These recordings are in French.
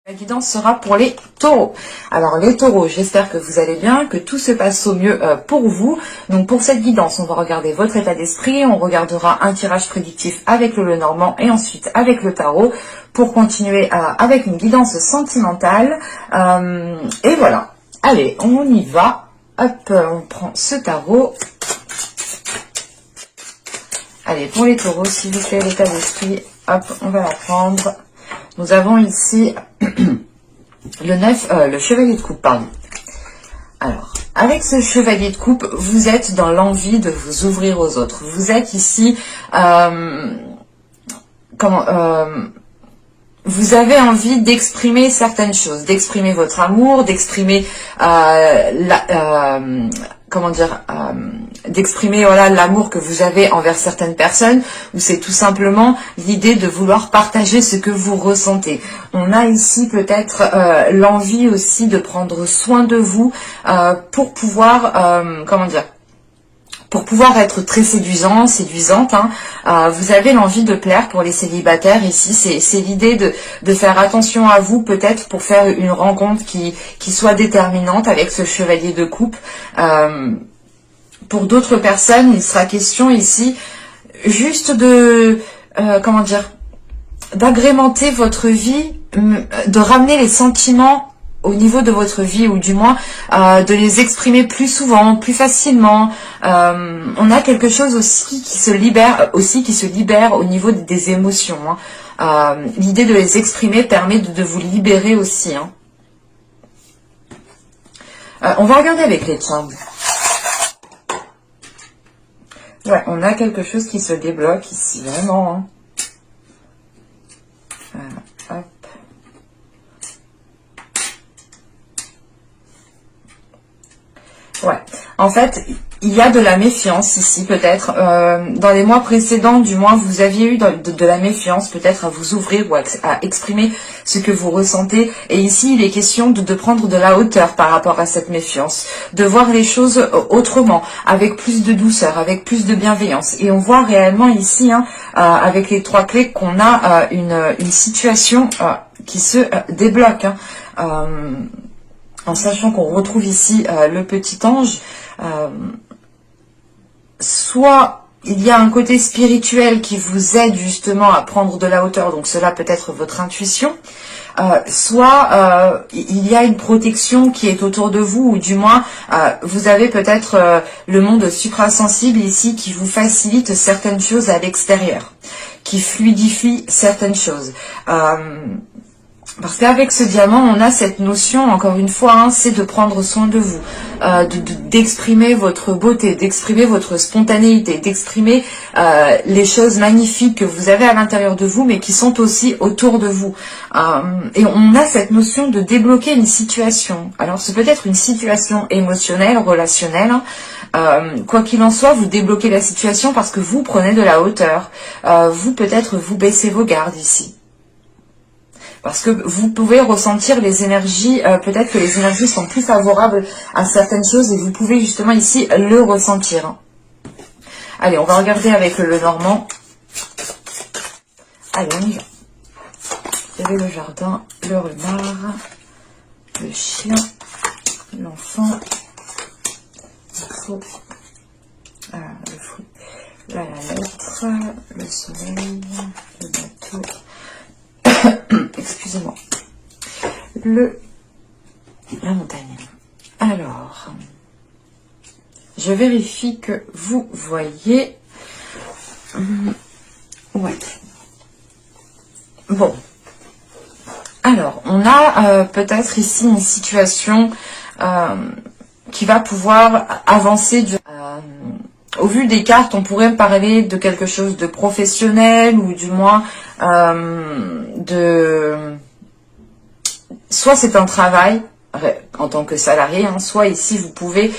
La guidance sera pour les taureaux. Alors les taureaux, j'espère que vous allez bien, que tout se passe au mieux pour vous. Donc pour cette guidance, on va regarder votre état d'esprit, on regardera un tirage prédictif avec le Lenormand et ensuite avec le tarot pour continuer avec une guidance sentimentale. Et voilà, allez, on y va. Hop, on prend ce tarot. Allez, pour les taureaux, s'il vous plaît, l'état d'esprit, hop, on va la prendre. Nous avons ici le chevalier de coupe, pardon. Alors, avec ce chevalier de coupe, vous êtes dans l'envie de vous ouvrir aux autres. Vous êtes ici, vous avez envie d'exprimer certaines choses, d'exprimer votre amour, d'exprimer d'exprimer voilà l'amour que vous avez envers certaines personnes, ou c'est tout simplement l'idée de vouloir partager ce que vous ressentez. On a ici peut-être l'envie aussi de prendre soin de vous pour pouvoir pour pouvoir être très séduisant, séduisante, hein. Vous avez l'envie de plaire pour les célibataires ici. C'est l'idée de faire attention à vous, peut-être pour faire une rencontre qui soit déterminante avec ce chevalier de coupe. Pour d'autres personnes, il sera question ici juste de, d'agrémenter votre vie, de ramener les sentiments au niveau de votre vie, ou du moins de les exprimer plus souvent, plus facilement. On a quelque chose aussi qui se libère au niveau des émotions, hein. L'idée de les exprimer permet de vous libérer aussi, hein. On va regarder avec les charmes. Ouais, on a quelque chose qui se débloque ici, vraiment, hein. Hop. Ouais, en fait, il y a de la méfiance ici, peut-être. Dans les mois précédents, du moins, vous aviez eu de la méfiance, peut-être à vous ouvrir ou à exprimer ce que vous ressentez. Et ici, il est question de prendre de la hauteur par rapport à cette méfiance, de voir les choses autrement, avec plus de douceur, avec plus de bienveillance. Et on voit réellement ici, hein, avec les trois clés, qu'on a une situation qui se débloque, hein. En sachant qu'on retrouve ici le petit ange, soit il y a un côté spirituel qui vous aide justement à prendre de la hauteur, donc cela peut être votre intuition, soit il y a une protection qui est autour de vous, ou du moins vous avez peut-être le monde suprasensible ici qui vous facilite certaines choses à l'extérieur, qui fluidifie certaines choses. Parce qu'avec ce diamant, on a cette notion, encore une fois, hein, c'est de prendre soin de vous, d'exprimer votre beauté, d'exprimer votre spontanéité, d'exprimer les choses magnifiques que vous avez à l'intérieur de vous, mais qui sont aussi autour de vous. Et on a cette notion de débloquer une situation. Alors, c'est peut-être une situation émotionnelle, relationnelle, hein. Quoi qu'il en soit, vous débloquez la situation parce que vous prenez de la hauteur. Vous, peut-être, vous baissez vos gardes ici. Parce que vous pouvez ressentir les énergies, peut-être que les énergies sont plus favorables à certaines choses et vous pouvez justement ici le ressentir. Allez, on va regarder avec le Lenormand. Allez, on y va. Il y avait le jardin, le renard, le chien, l'enfant, le fou, la lettre, le soleil, le bateau. Excusez-moi. La montagne. Alors, je vérifie que vous voyez. Ouais. Bon. Alors, on a peut-être ici une situation qui va pouvoir avancer au vu des cartes, on pourrait me parler de quelque chose de professionnel, ou du moins soit c'est un travail en tant que salarié, hein, soit ici vous pouvez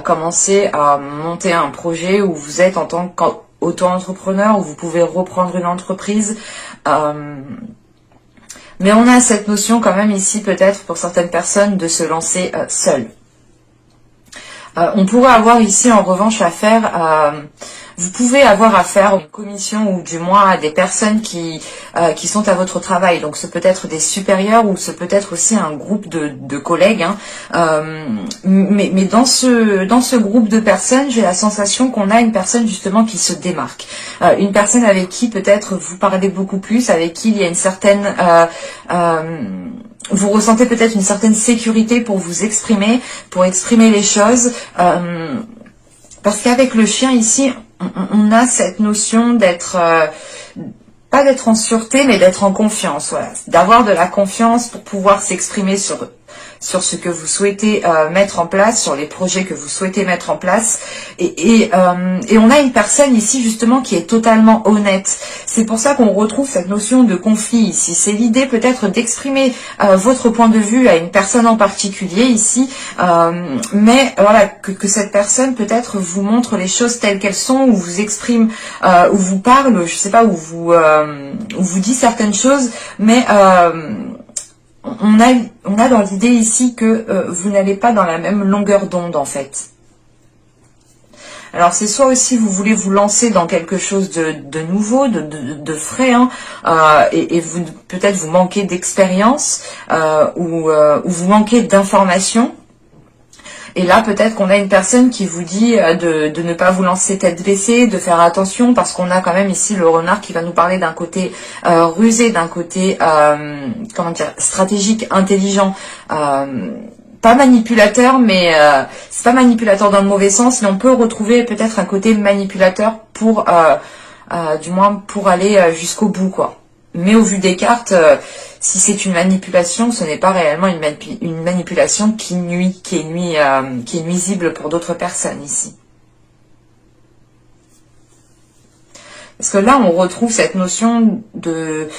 commencer à monter un projet où vous êtes en tant qu'auto-entrepreneur, où vous pouvez reprendre une entreprise. Mais on a cette notion quand même ici, peut-être pour certaines personnes, de se lancer seul. On pourrait avoir ici en revanche affaire Vous pouvez avoir affaire à une commission ou du moins à des personnes qui sont à votre travail. Donc ce peut être des supérieurs ou ce peut être aussi un groupe de collègues. Hein. Mais dans ce groupe de personnes, j'ai la sensation qu'on a une personne justement qui se démarque. Une personne avec qui peut-être vous parlez beaucoup plus, avec qui il y a une certaine... vous ressentez peut-être une certaine sécurité pour vous exprimer, pour exprimer les choses. Parce qu'avec le chien ici, on a cette notion d'être... pas d'être en sûreté, mais d'être en confiance. Voilà. D'avoir de la confiance pour pouvoir s'exprimer sur ce que vous souhaitez mettre en place, sur les projets que vous souhaitez mettre en place. Et on a une personne ici justement qui est totalement honnête. C'est pour ça qu'on retrouve cette notion de conflit ici. C'est l'idée peut-être d'exprimer votre point de vue à une personne en particulier ici, mais voilà que cette personne peut-être vous montre les choses telles qu'elles sont, ou vous exprime, ou vous parle, je sais pas, ou vous dit certaines choses, mais on a dans l'idée ici que vous n'allez pas dans la même longueur d'onde en fait. Alors c'est soit aussi vous voulez vous lancer dans quelque chose de nouveau, de frais, hein, et vous peut-être vous manquez d'expérience ou vous manquez d'informations. Et là, peut-être qu'on a une personne qui vous dit de ne pas vous lancer tête baissée, de faire attention, parce qu'on a quand même ici le renard qui va nous parler d'un côté rusé, d'un côté comment dire, stratégique, intelligent, pas manipulateur, mais c'est pas manipulateur dans le mauvais sens, mais on peut retrouver peut-être un côté manipulateur pour, du moins pour aller jusqu'au bout, quoi. Mais au vu des cartes, si c'est une manipulation, ce n'est pas réellement une manipulation qui nuit, qui est nuisible pour d'autres personnes ici. Parce que là, on retrouve cette notion de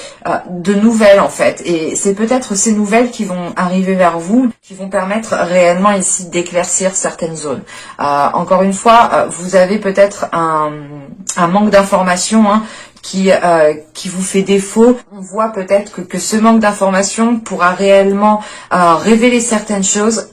nouvelles, en fait. Et c'est peut-être ces nouvelles qui vont arriver vers vous, qui vont permettre réellement ici d'éclaircir certaines zones. Encore une fois, vous avez peut-être un manque d'informations, hein, qui vous fait défaut. On voit peut-être que ce manque d'information pourra réellement révéler certaines choses.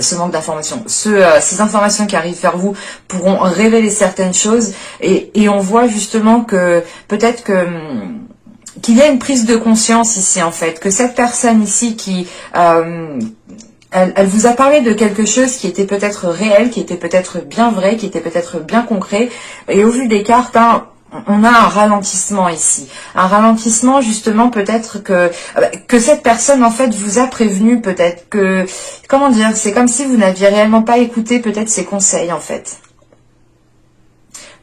Ce manque d'informations, ces informations qui arrivent vers vous pourront révéler certaines choses, et on voit justement que peut-être qu'il y a une prise de conscience ici en fait, que cette personne ici qui elle vous a parlé de quelque chose qui était peut-être réel, qui était peut-être bien vrai, qui était peut-être bien concret, et au vu des cartes, hein, on a un ralentissement ici. Un ralentissement justement peut-être que cette personne en fait vous a prévenu, peut-être que, comment dire, c'est comme si vous n'aviez réellement pas écouté peut-être ses conseils en fait.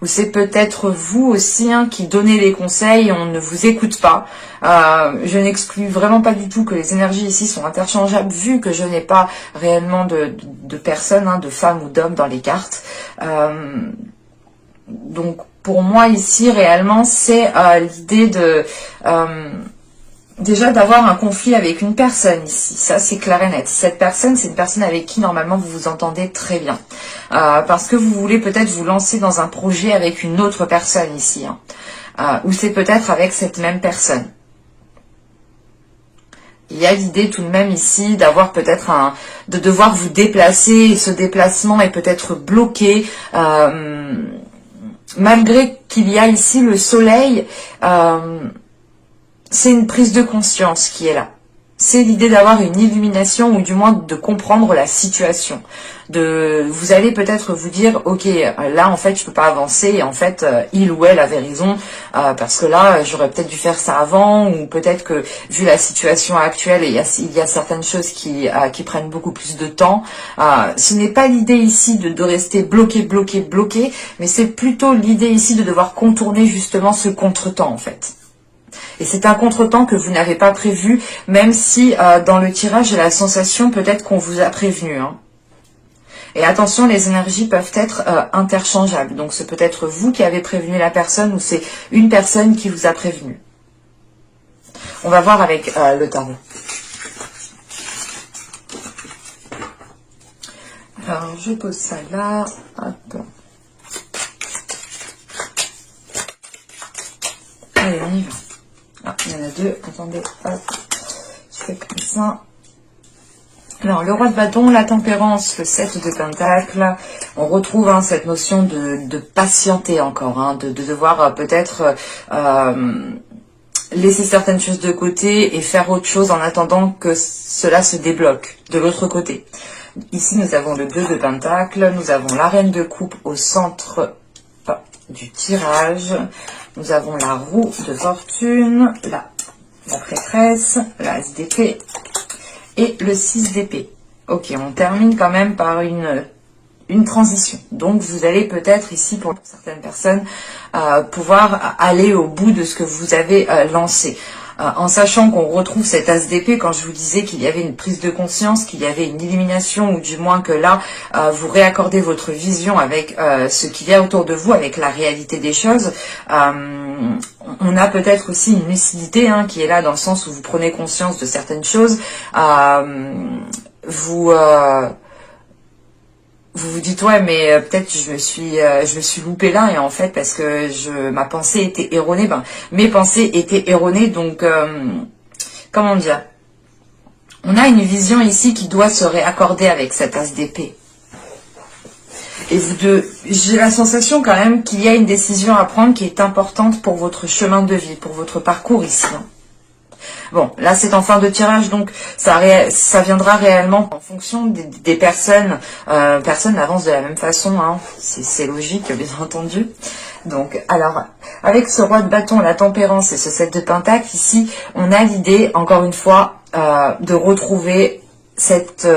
Ou c'est peut-être vous aussi, hein, qui donnez les conseils et on ne vous écoute pas. Je n'exclus vraiment pas du tout que les énergies ici sont interchangeables, vu que je n'ai pas réellement de personnes, hein, de femmes ou d'hommes dans les cartes. Donc pour moi ici réellement c'est l'idée de déjà d'avoir un conflit avec une personne ici, ça c'est clair et net. Cette personne, c'est une personne avec qui normalement vous vous entendez très bien, parce que vous voulez peut-être vous lancer dans un projet avec une autre personne ici, hein, ou c'est peut-être avec cette même personne. Il y a l'idée tout de même ici d'avoir peut-être de devoir vous déplacer, et ce déplacement est peut-être bloqué, malgré qu'il y a ici le soleil, c'est une prise de conscience qui est là. C'est l'idée d'avoir une illumination, ou du moins de comprendre la situation. Vous allez peut-être vous dire, ok, là en fait je peux pas avancer, et en fait il ou elle avait raison, parce que là j'aurais peut-être dû faire ça avant, ou peut-être que vu la situation actuelle, il y a certaines choses qui prennent beaucoup plus de temps. Ce n'est pas l'idée ici de rester bloqué, mais c'est plutôt l'idée ici de devoir contourner justement ce contretemps en fait. Et c'est un contretemps que vous n'avez pas prévu, même si dans le tirage, j'ai la sensation peut-être qu'on vous a prévenu, hein. Et attention, les énergies peuvent être interchangeables. Donc c'est peut-être vous qui avez prévenu la personne, ou c'est une personne qui vous a prévenu. On va voir avec le tarot. Alors je pose ça là. Hop. Allez, on y va. Ah, il y en a deux. Attendez, hop. Je fais comme ça. Alors, le roi de bâton, la tempérance, le 7 de pentacle, on retrouve cette notion de patienter encore, de devoir peut-être laisser certaines choses de côté et faire autre chose en attendant que cela se débloque de l'autre côté. Ici, nous avons le 2 de pentacle, nous avons la reine de coupe au centre du tirage, nous avons la roue de fortune, la prêtresse, la as d'épée et le 6 d'épée. Ok, on termine quand même par une transition. Donc, vous allez peut-être ici, pour certaines personnes, pouvoir aller au bout de ce que vous avez lancé. En sachant qu'on retrouve cette as d'épée, quand je vous disais qu'il y avait une prise de conscience, qu'il y avait une illumination, ou du moins que là, vous réaccordez votre vision avec ce qu'il y a autour de vous, avec la réalité des choses. On a peut-être aussi une lucidité qui est là dans le sens où vous prenez conscience de certaines choses. Vous dites ouais mais peut-être je me suis loupé là et en fait parce que ma pensée était erronée, mes pensées étaient erronées, donc comment dire, on a une vision ici qui doit se réaccorder avec cette as d'épée. Et j'ai la sensation quand même qu'il y a une décision à prendre qui est importante pour votre chemin de vie, pour votre parcours ici. Bon, là c'est en fin de tirage, donc ça viendra réellement en fonction des personnes. Personne n'avance de la même façon, c'est logique, bien entendu. Donc, alors, avec ce roi de bâton, la tempérance et ce 7 de pentacle, ici, on a l'idée, encore une fois, de retrouver cette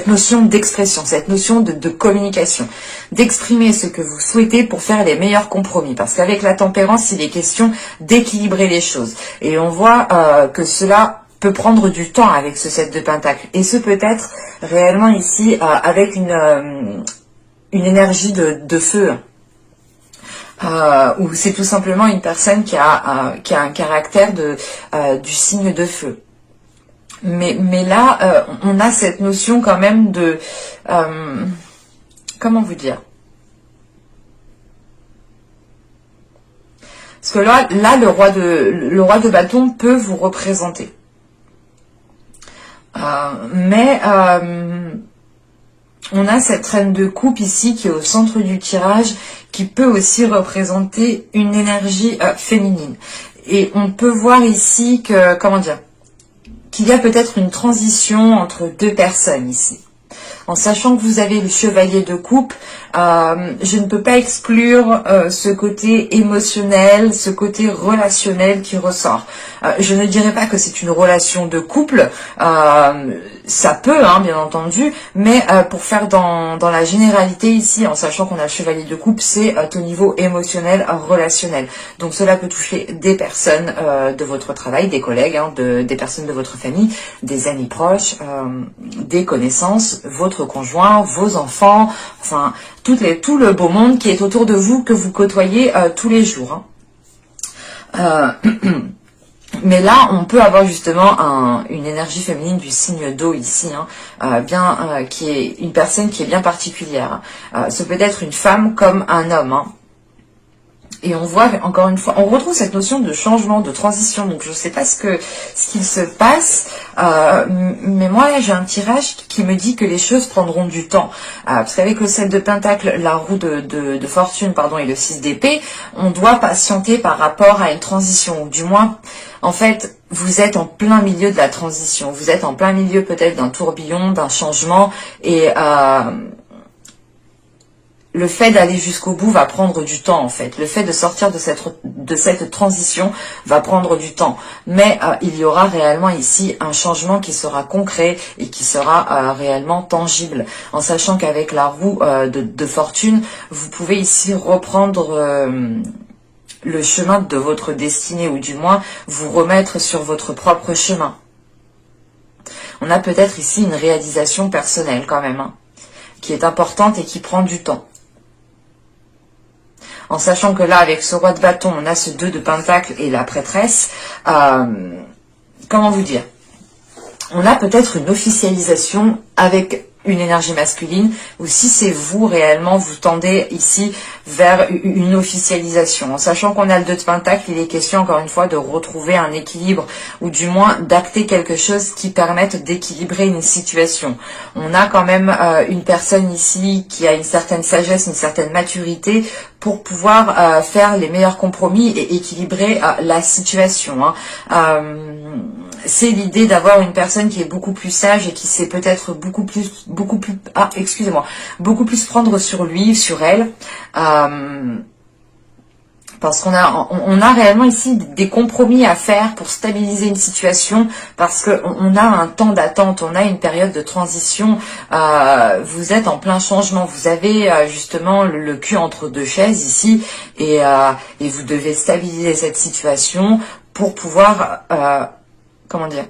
notion d'expression, cette notion de communication, d'exprimer ce que vous souhaitez pour faire les meilleurs compromis. Parce qu'avec la tempérance, il est question d'équilibrer les choses. Et on voit que cela peut prendre du temps avec ce 7 de pentacle. Et ce peut être réellement ici avec une énergie de feu. Ou c'est tout simplement une personne qui a un caractère du signe de feu. Mais là, on a cette notion quand même de... comment vous dire? Parce que là le roi de bâton peut vous représenter. Mais on a cette reine de coupe ici qui est au centre du tirage, qui peut aussi représenter une énergie féminine. Et on peut voir ici que, comment dire, qu'il y a peut-être une transition entre deux personnes ici. En sachant que vous avez le chevalier de coupe, je ne peux pas exclure ce côté émotionnel, ce côté relationnel qui ressort. Je ne dirais pas que c'est une relation de couple, ça peut, bien entendu, mais pour faire dans la généralité ici, en sachant qu'on a le chevalier de coupe, c'est au niveau émotionnel, relationnel. Donc cela peut toucher des personnes de votre travail, des collègues, des personnes de votre famille, des amis proches, des connaissances, votre conjoint, vos enfants, enfin tout le beau monde qui est autour de vous, que vous côtoyez tous les jours. Mais là, on peut avoir justement une énergie féminine du signe d'eau ici, qui est une personne qui est bien particulière. Ce peut être une femme comme un homme. Et on voit, encore une fois, on retrouve cette notion de changement, de transition. Donc, je ne sais pas ce qu'il se passe, mais moi, là, j'ai un tirage qui me dit que les choses prendront du temps. Parce qu'avec le 7 de pentacle, la roue de fortune, et le 6 d'épée, on doit patienter par rapport à une transition. Ou du moins, en fait, vous êtes en plein milieu de la transition. Vous êtes en plein milieu peut-être d'un tourbillon, d'un changement. Et... le fait d'aller jusqu'au bout va prendre du temps en fait. Le fait de sortir de cette transition va prendre du temps. Mais il y aura réellement ici un changement qui sera concret et qui sera réellement tangible. En sachant qu'avec la roue de fortune, vous pouvez ici reprendre le chemin de votre destinée, ou du moins vous remettre sur votre propre chemin. On a peut-être ici une réalisation personnelle quand même, qui est importante et qui prend du temps. En sachant que là, avec ce roi de bâton, on a ce 2 de pentacle et la prêtresse. Comment vous dire? On a peut-être une officialisation avec une énergie masculine, ou si c'est vous réellement, vous tendez ici vers une officialisation. En sachant qu'on a le 2 de Pentacle, il est question encore une fois de retrouver un équilibre, ou du moins d'acter quelque chose qui permette d'équilibrer une situation. On a quand même une personne ici qui a une certaine sagesse, une certaine maturité pour pouvoir faire les meilleurs compromis et équilibrer la situation. C'est l'idée d'avoir une personne qui est beaucoup plus sage et qui sait peut-être beaucoup plus prendre sur lui, sur elle, parce qu'on a réellement ici des compromis à faire pour stabiliser une situation, parce qu'on a un temps d'attente, on a une période de transition, vous êtes en plein changement, vous avez justement le cul entre deux chaises ici, et vous devez stabiliser cette situation pour pouvoir, comment dire,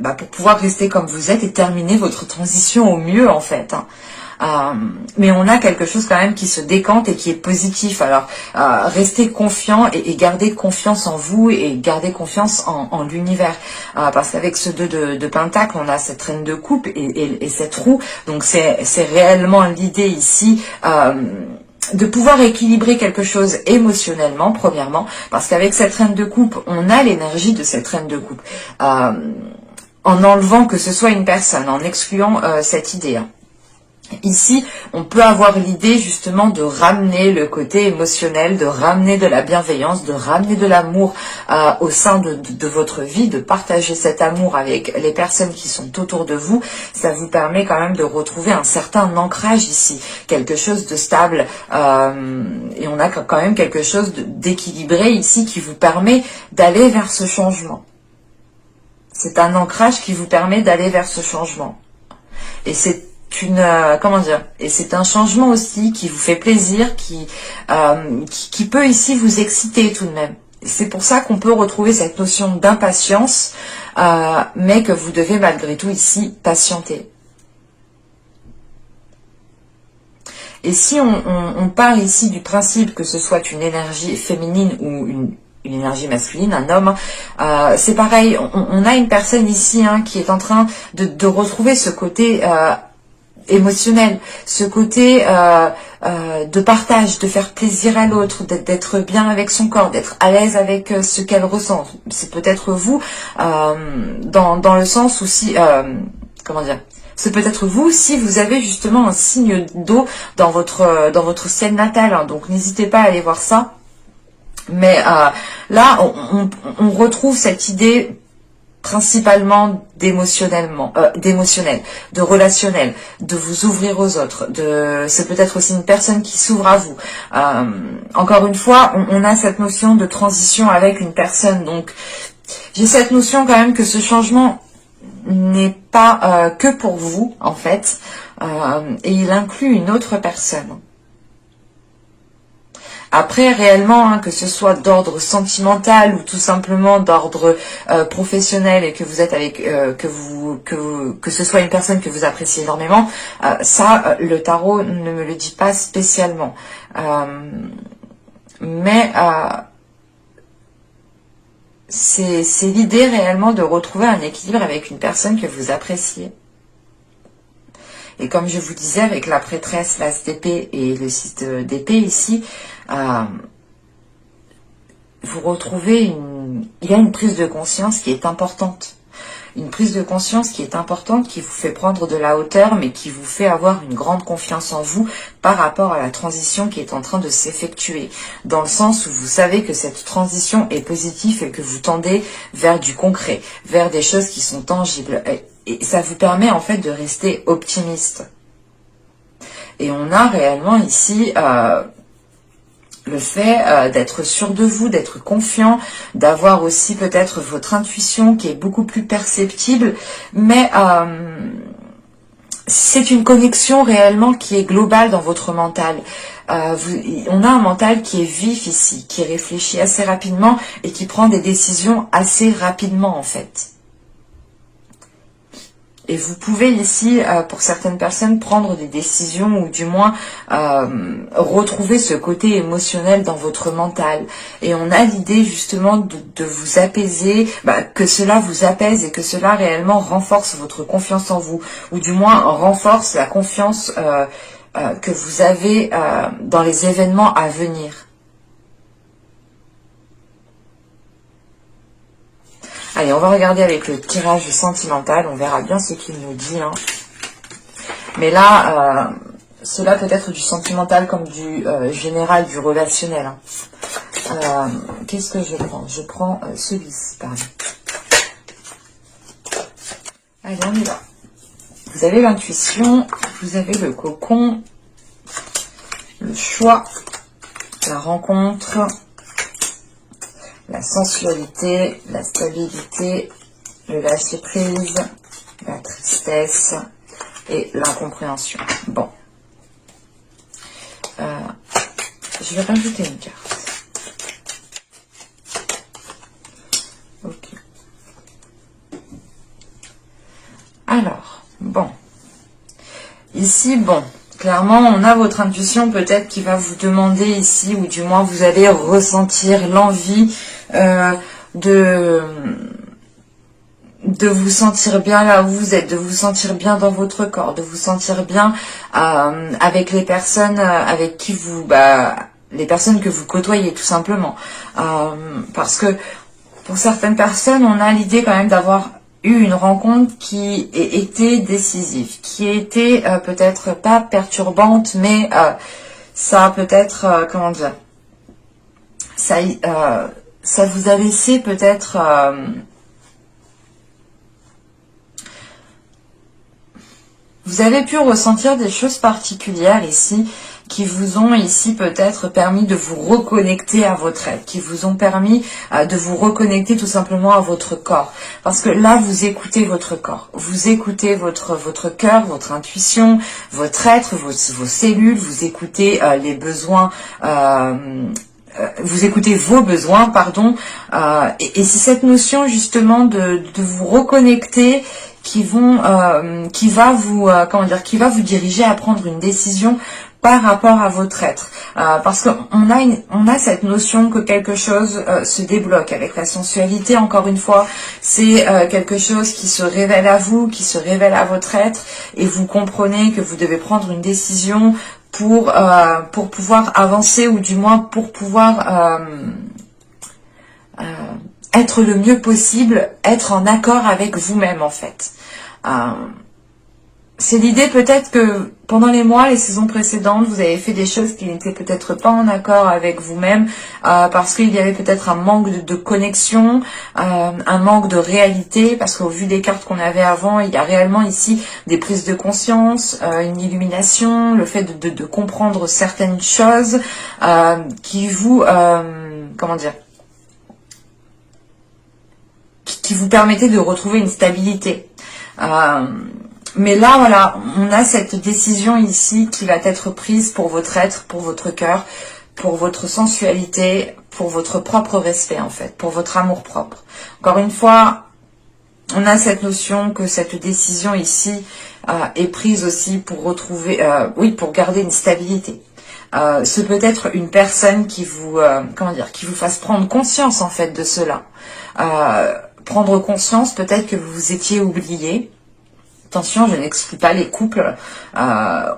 pour pouvoir rester comme vous êtes et terminer votre transition au mieux en fait. Mais on a quelque chose quand même qui se décante et qui est positif. Alors restez confiant et gardez confiance en vous et gardez confiance en l'univers, parce qu'avec ce 2 de Pentacle, on a cette reine de coupe et cette roue. Donc c'est réellement l'idée ici, de pouvoir équilibrer quelque chose émotionnellement, premièrement, parce qu'avec cette reine de coupe, on a l'énergie de cette reine de coupe, en enlevant que ce soit une personne, en excluant cette idée. Ici, on peut avoir l'idée justement de ramener le côté émotionnel, de ramener de la bienveillance, de ramener de l'amour au sein de votre vie, de partager cet amour avec les personnes qui sont autour de vous. Ça vous permet quand même de retrouver un certain ancrage ici, quelque chose de stable, et on a quand même quelque chose d'équilibré ici qui vous permet d'aller vers ce changement. C'est un ancrage qui vous permet d'aller vers ce changement. Et c'est et c'est un changement aussi qui vous fait plaisir, qui peut ici vous exciter tout de même. C'est pour ça qu'on peut retrouver cette notion d'impatience, mais que vous devez malgré tout ici patienter. Et si on part ici du principe que ce soit une énergie féminine ou une énergie masculine, un homme, c'est pareil, on a une personne ici qui est en train de retrouver ce côté émotionnel, ce côté de partage, de faire plaisir à l'autre, d'être bien avec son corps, d'être à l'aise avec ce qu'elle ressent. C'est peut-être vous, dans le sens où si, comment dire, c'est peut-être vous si vous avez justement un signe d'eau dans votre ciel natal, donc n'hésitez pas à aller voir ça. Mais là, on retrouve cette idée principalement d'émotionnel, de relationnel, de vous ouvrir aux autres, c'est peut-être aussi une personne qui s'ouvre à vous. Encore une fois, on a cette notion de transition avec une personne, donc j'ai cette notion quand même que ce changement n'est pas que pour vous en fait, et il inclut une autre personne. Après, réellement, que ce soit d'ordre sentimental ou tout simplement d'ordre professionnel et que vous êtes avec, que ce soit une personne que vous appréciez énormément, ça, le tarot ne me le dit pas spécialement. Mais c'est l'idée réellement de retrouver un équilibre avec une personne que vous appréciez. Et comme je vous disais, avec la prêtresse, l'as d'épée et le 6 d'épée ici, vous retrouvez il y a une prise de conscience qui est importante. Une prise de conscience qui est importante, qui vous fait prendre de la hauteur, mais qui vous fait avoir une grande confiance en vous par rapport à la transition qui est en train de s'effectuer. Dans le sens où vous savez que cette transition est positive et que vous tendez vers du concret, vers des choses qui sont tangibles. Et ça vous permet en fait de rester optimiste. Et on a réellement ici le fait d'être sûr de vous, d'être confiant, d'avoir aussi peut-être votre intuition qui est beaucoup plus perceptible, mais c'est une connexion réellement qui est globale dans votre mental. On a un mental qui est vif ici, qui réfléchit assez rapidement et qui prend des décisions assez rapidement en fait. Et vous pouvez ici, pour certaines personnes, prendre des décisions ou du moins retrouver ce côté émotionnel dans votre mental. Et on a l'idée justement de vous apaiser, que cela vous apaise et que cela réellement renforce votre confiance en vous. Ou du moins renforce la confiance que vous avez dans les événements à venir. Allez, on va regarder avec le tirage sentimental, on verra bien ce qu'il nous dit. Hein. Mais là, cela peut être du sentimental comme du général, du relationnel. Hein. Qu'est-ce que je prends? Je prends celui-ci, pardon. Allez, on y va. Vous avez l'intuition, vous avez le cocon, le choix, la rencontre, la sensualité, la stabilité, le lâcher-prise, la tristesse et l'incompréhension. Bon. Je vais rajouter une carte. Ok. Alors, bon. Ici, bon. Clairement, on a votre intuition peut-être qui va vous demander ici, ou du moins vous allez ressentir l'envie de vous sentir bien là où vous êtes, de vous sentir bien dans votre corps, de vous sentir bien avec les personnes avec qui vous, les personnes que vous côtoyez tout simplement. Parce que pour certaines personnes, on a l'idée quand même d'avoir eu une rencontre qui était décisive, qui était peut-être pas perturbante, mais ça a peut-être, comment dire, ça vous a laissé peut-être vous avez pu ressentir des choses particulières ici qui vous ont ici peut-être permis de vous reconnecter à votre être, qui vous ont permis de vous reconnecter tout simplement à votre corps. Parce que là, vous écoutez votre corps, vous écoutez votre cœur, votre intuition, votre être, vos cellules, vous écoutez les besoins, vous écoutez vos besoins, pardon, et c'est cette notion justement de vous reconnecter qui va vous qui va vous diriger à prendre une décision par rapport à votre être, parce qu'on a cette notion que quelque chose se débloque avec la sensualité. Encore une fois, c'est quelque chose qui se révèle à vous, qui se révèle à votre être, et vous comprenez que vous devez prendre une décision pour pouvoir avancer, ou du moins pour pouvoir être le mieux possible, être en accord avec vous-même en fait. C'est l'idée peut-être que pendant les mois, les saisons précédentes, vous avez fait des choses qui n'étaient peut-être pas en accord avec vous-même, parce qu'il y avait peut-être un manque de connexion, un manque de réalité, parce qu'au vu des cartes qu'on avait avant, il y a réellement ici des prises de conscience, une illumination, le fait de comprendre certaines choses qui vous, comment dire, qui vous permettaient de retrouver une stabilité. Mais là, voilà, on a cette décision ici qui va être prise pour votre être, pour votre cœur, pour votre sensualité, pour votre propre respect en fait, pour votre amour propre. Encore une fois, on a cette notion que cette décision ici est prise aussi pour retrouver, pour garder une stabilité. Ce peut être une personne qui vous, qui vous fasse prendre conscience en fait de cela. Prendre conscience peut-être que vous vous étiez oublié. Attention, je n'exclus pas les couples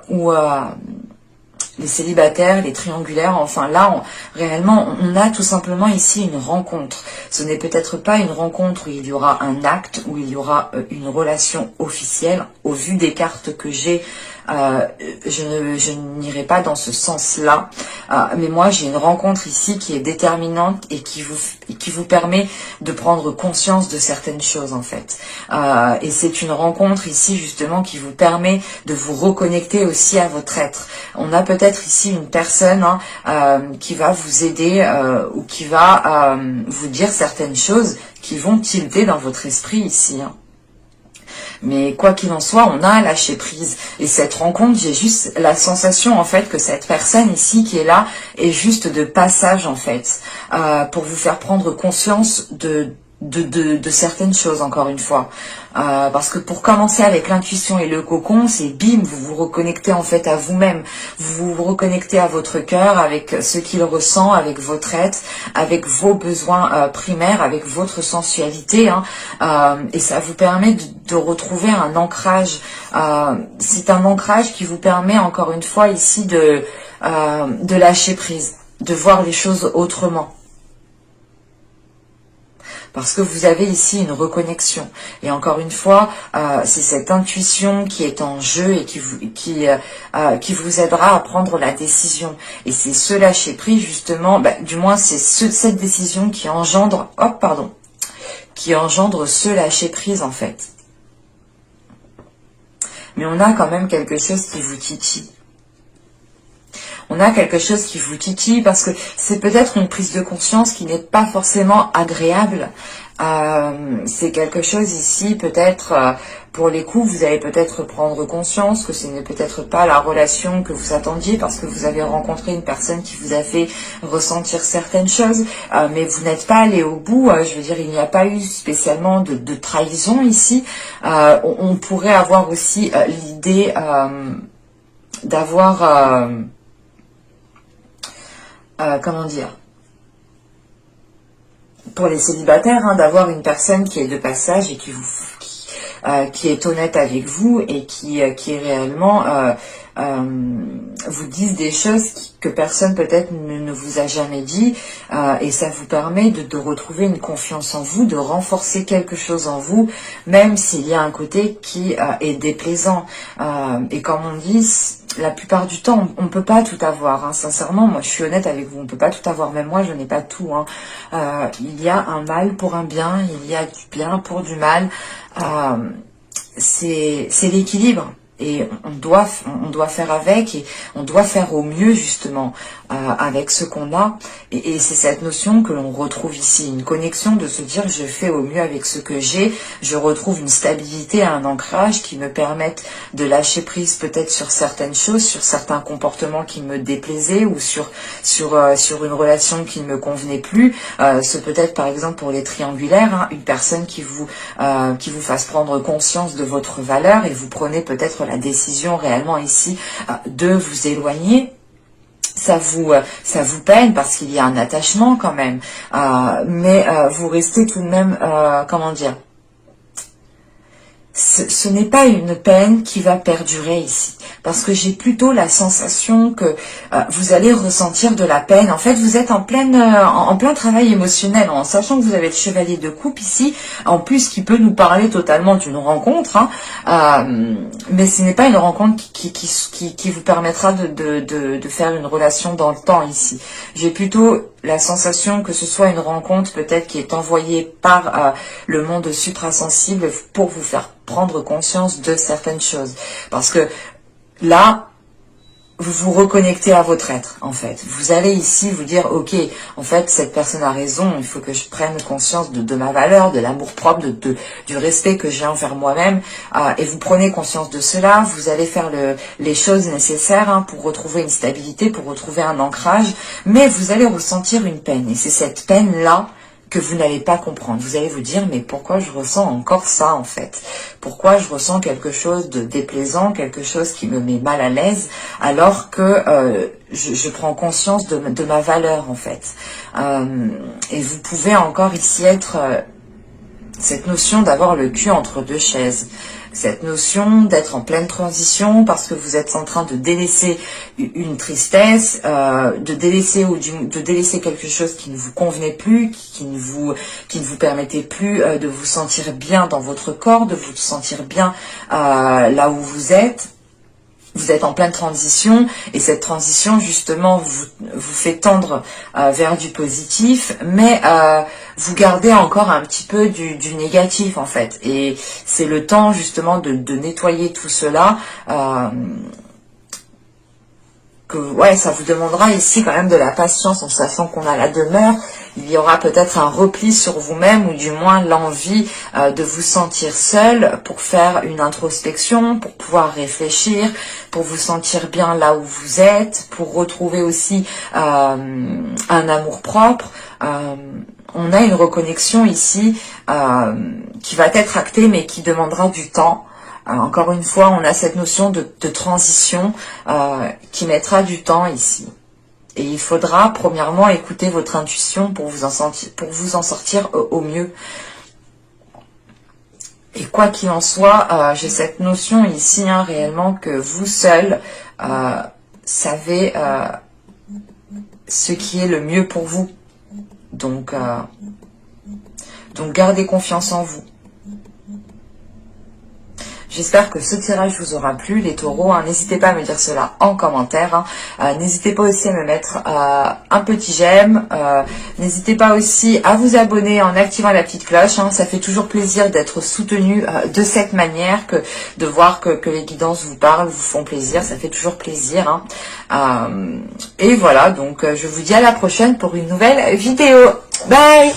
ou les célibataires, les triangulaires. Enfin là, réellement, on a tout simplement ici une rencontre. Ce n'est peut-être pas une rencontre où il y aura un acte, où il y aura une relation officielle. Au vu des cartes que j'ai, je n'irai pas dans ce sens-là. Mais moi, j'ai une rencontre ici qui est déterminante et qui vous permet de prendre conscience de certaines choses, en fait. Et c'est une rencontre ici, justement, qui vous permet de vous reconnecter aussi à votre être. On a peut-être ici une personne qui va vous aider ou qui va vous dire certaines choses qui vont tilter dans votre esprit ici. Mais quoi qu'il en soit, on a un lâcher prise. Et cette rencontre, j'ai juste la sensation en fait que cette personne ici qui est là est juste de passage en fait, pour vous faire prendre conscience de de certaines choses, encore une fois. Parce que pour commencer avec l'intuition et le cocon, c'est bim, vous vous reconnectez en fait à vous-même, vous vous reconnectez à votre cœur, avec ce qu'il ressent, avec votre être, avec vos besoins primaires, avec votre sensualité, hein, et ça vous permet de retrouver un ancrage. C'est un ancrage qui vous permet, encore une fois ici, de lâcher prise, de voir les choses autrement. Parce que vous avez ici une reconnexion. Et encore une fois, c'est cette intuition qui est en jeu et qui vous aidera à prendre la décision. Et c'est ce lâcher prise, justement, du moins c'est cette décision qui engendre, qui engendre ce lâcher prise en fait. Mais on a quand même quelque chose qui vous titille. On a quelque chose qui vous titille parce que c'est peut-être une prise de conscience qui n'est pas forcément agréable. C'est quelque chose ici, peut-être, pour les coups, vous allez peut-être prendre conscience que ce n'est peut-être pas la relation que vous attendiez parce que vous avez rencontré une personne qui vous a fait ressentir certaines choses, mais vous n'êtes pas allé au bout. Je veux dire, il n'y a pas eu spécialement de trahison ici. On pourrait avoir aussi l'idée d'avoir... comment dire, pour les célibataires, hein, d'avoir une personne qui est de passage et qui est honnête avec vous et qui est réellement vous dise des choses que personne peut-être ne vous a jamais dit, et ça vous permet de retrouver une confiance en vous, de renforcer quelque chose en vous, même s'il y a un côté qui est déplaisant. Et comme on dit, la plupart du temps, on ne peut pas tout avoir. Hein. Sincèrement, moi je suis honnête avec vous, on ne peut pas tout avoir. Même moi, je n'ai pas tout. Hein. Il y a un mal pour un bien, il y a du bien pour du mal. C'est l'équilibre. Et on doit faire avec, et on doit faire au mieux justement avec ce qu'on a. Et c'est cette notion que l'on retrouve ici, une connexion de se dire je fais au mieux avec ce que j'ai, je retrouve une stabilité, un ancrage qui me permettent de lâcher prise peut-être sur certaines choses, sur certains comportements qui me déplaisaient ou sur une relation qui ne me convenait plus. Ce peut être par exemple pour les triangulaires, hein, une personne qui vous fasse prendre conscience de votre valeur et vous prenez peut-être la décision réellement ici de vous éloigner. Ça vous peine parce qu'il y a un attachement quand même, mais vous restez tout de même, comment dire, ce n'est pas une peine qui va perdurer ici, parce que j'ai plutôt la sensation que vous allez ressentir de la peine. En fait, vous êtes en plein travail émotionnel, en sachant que vous avez le chevalier de coupe ici, en plus qui peut nous parler totalement d'une rencontre, hein, mais ce n'est pas une rencontre qui vous permettra de faire une relation dans le temps ici. J'ai plutôt la sensation que ce soit une rencontre peut-être qui est envoyée par le monde suprasensible pour vous faire prendre conscience de certaines choses. Parce que là, vous vous reconnectez à votre être, en fait. Vous allez ici vous dire, ok, en fait, cette personne a raison, il faut que je prenne conscience de ma valeur, de l'amour-propre, du respect que j'ai envers moi-même, et vous prenez conscience de cela, vous allez faire les choses nécessaires, hein, pour retrouver une stabilité, pour retrouver un ancrage, mais vous allez ressentir une peine, et c'est cette peine-là que vous n'allez pas comprendre. Vous allez vous dire, mais pourquoi je ressens encore ça en fait? Pourquoi je ressens quelque chose de déplaisant, quelque chose qui me met mal à l'aise, alors que je prends conscience de ma valeur en fait. Et vous pouvez encore ici être cette notion d'avoir le cul entre deux chaises. Cette notion d'être en pleine transition parce que vous êtes en train de délaisser une tristesse, de délaisser quelque chose qui ne vous convenait plus, qui ne vous permettait plus de vous sentir bien dans votre corps, de vous sentir bien là où vous êtes. Vous êtes en pleine transition et cette transition justement vous fait tendre vers du positif, mais vous gardez encore un petit peu du négatif en fait. Et c'est le temps justement de nettoyer tout cela. Ouais, ça vous demandera ici quand même de la patience en sachant qu'on a la demeure. Il y aura peut-être un repli sur vous-même ou du moins l'envie de vous sentir seul pour faire une introspection, pour pouvoir réfléchir, pour vous sentir bien là où vous êtes, pour retrouver aussi un amour-propre. on a une reconnexion ici qui va être actée, mais qui demandera du temps. Encore une fois, on a cette notion de transition qui mettra du temps ici. Et il faudra, premièrement, écouter votre intuition pour vous en sortir au mieux. Et quoi qu'il en soit, j'ai cette notion ici, réellement, que vous seul savez ce qui est le mieux pour vous. Donc gardez confiance en vous. J'espère que ce tirage vous aura plu, les taureaux. N'hésitez pas à me dire cela en commentaire. N'hésitez pas aussi à me mettre un petit j'aime. N'hésitez pas aussi à vous abonner en activant la petite cloche. Ça fait toujours plaisir d'être soutenu de cette manière, de voir que les guidances vous parlent, vous font plaisir. Ça fait toujours plaisir. Et voilà, donc je vous dis à la prochaine pour une nouvelle vidéo. Bye!